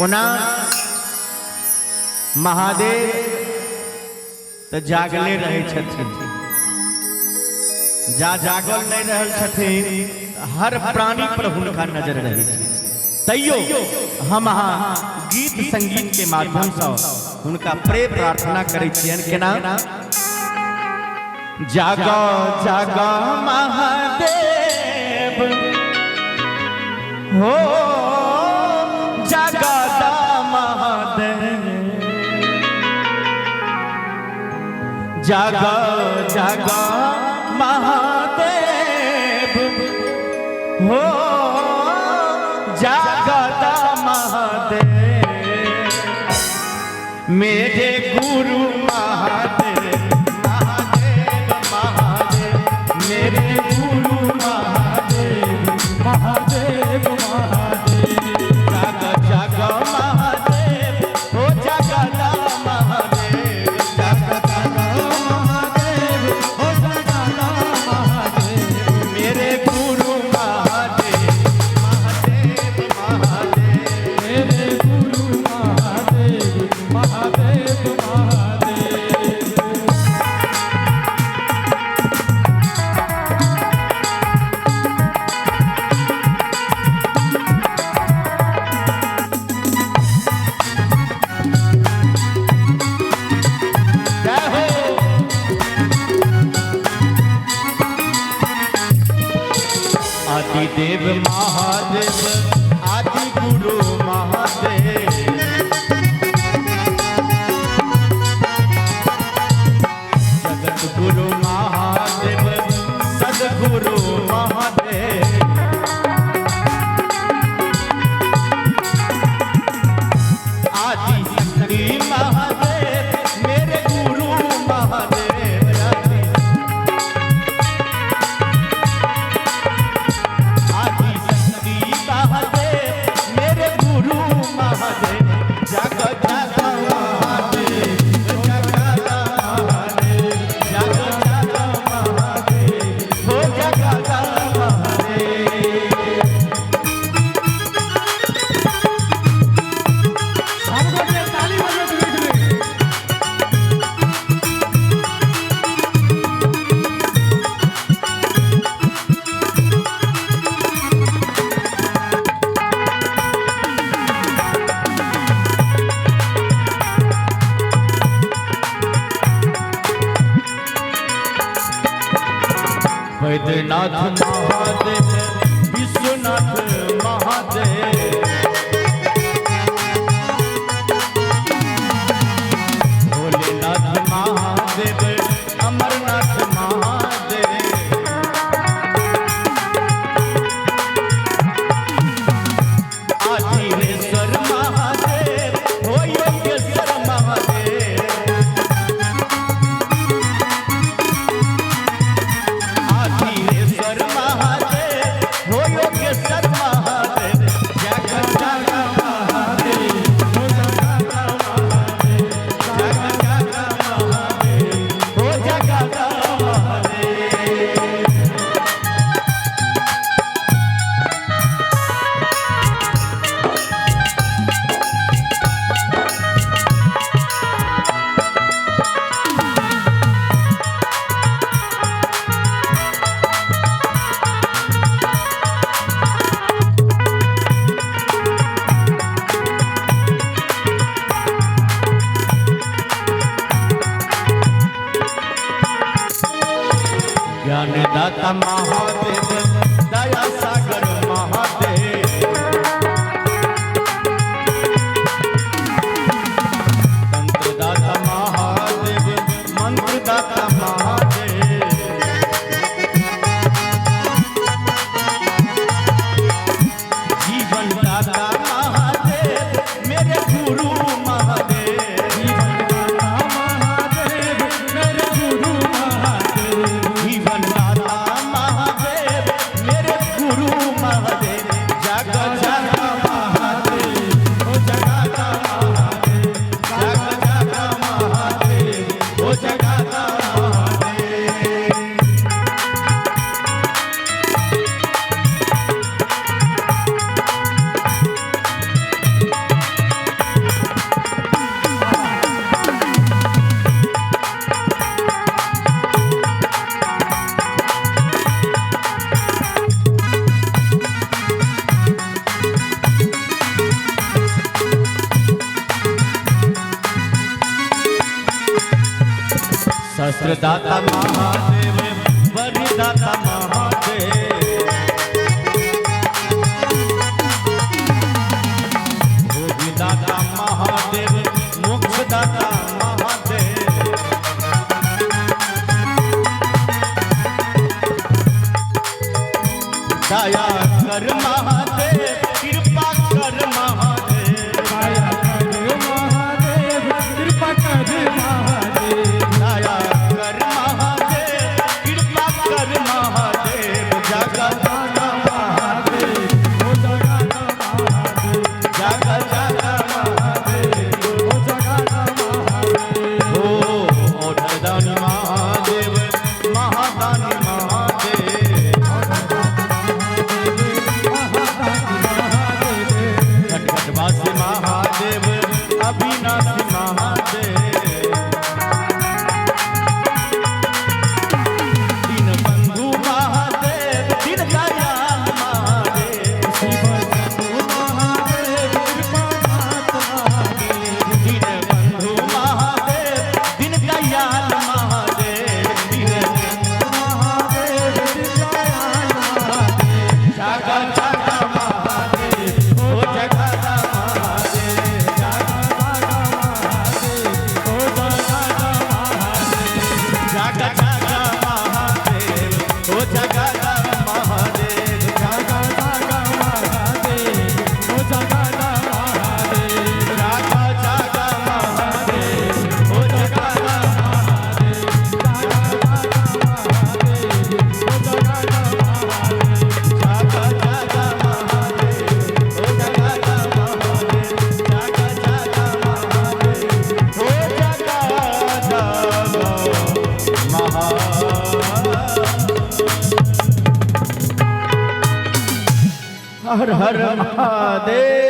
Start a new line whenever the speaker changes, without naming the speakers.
ओना महादेव तो जागले रहे छथिन, जा जागल नहीं रहल छथिन, हर प्राणी पर हुनका नजर रहे छै। तैयो हम अहाँ गीत संगीत के माध्यम से हुनका प्रेम प्रार्थना करै छियन। केना जागा जागा महादेव हो, जागा महादेव, जागा जागा महादेव हो, जागा महादेव, मेरे गुरु महादेव, महादेव महादेव, मेरे गुरु महादेव, महादेव महादेव, जागा जागा महादेव हो, जागा महादेव, जागा जागा महादेव हो, जागा महादेव, मेरे गुरु महादेव, महादेव महादेव, मेरे गुरु महादेव, महादेव महादेव। आदिदेव महादेव, आदि गुरु महादेव, जगत गुरु महादेव, सदगुरु महादेव, आदि श्री महादेव, मेरे गुरु महादेव, आदि शक्ति महादेव, मेरे गुरु महादेव, जागा जागा महादेव, जागा महादेव, जागा जागा महादेव हो, जागा महादेव। ताली वैद्यनाथ महादेव, विश्वनाथ महादेव, भोलेनाथ महादेव, अमरनाथ महादेव, आदिरेश्वर महादेव हो, योगेश्वर महादेव, आदिरेश्वर महादेव हो, योगेश्वर महादेव, जागा जागा महादेव हो, जागा महादेव, जागा जागा महादेव हो, जागा महादेव। ज्ञानदाता महादेव, दया सागर महादेव, तंत्रदाता महादेव, मंत्रदाता महादेव, जीवनदाता महादेव, मेरे गुरु महादेव, जीवनदाता महादेव, मेरे गुरु महादेव, जीवनदाता महादेव, शस्त्रदाता महादेव वरदाता महादेव भोगदाता महादेव मोक्षदाता महादेव दया कर महादेव कृपा कर महादेव
दया कर महादेव कृपा कर महादेव
दया कर महादेव कृपा कर महादेव जगदाता महादेव
ओ जगदाता महादेव
जगदाता महादेव
ओ जगदाता महादेव
ओ ओठदानी महादेव महादानी महादेव खटखटवासी महादेव अविनाशी महादेव दीनबंधु महादेव दीन दयाल महादेव
शिव शंभु महादेव कृपानाथ महादेव
दीनबंधु महादेव दीन दयाल महादेव दीनबंधु
महादेव दीनदयाल महादेव
जागा जागा महादेव ओ जगदा महादेव
जगदाता महादेव ओ जगदाता महादेव
जागा जागा महादेव ओ जगदा महादेव
जगदाता महादेव ओ जगदाता महादेव
जागा जागा महादेव ओ जगदा महादेव जागा जागा महादेव ओ जगदा महादेव जागा जागा महादेव ओ जगदा महादेव हर हर महादेव।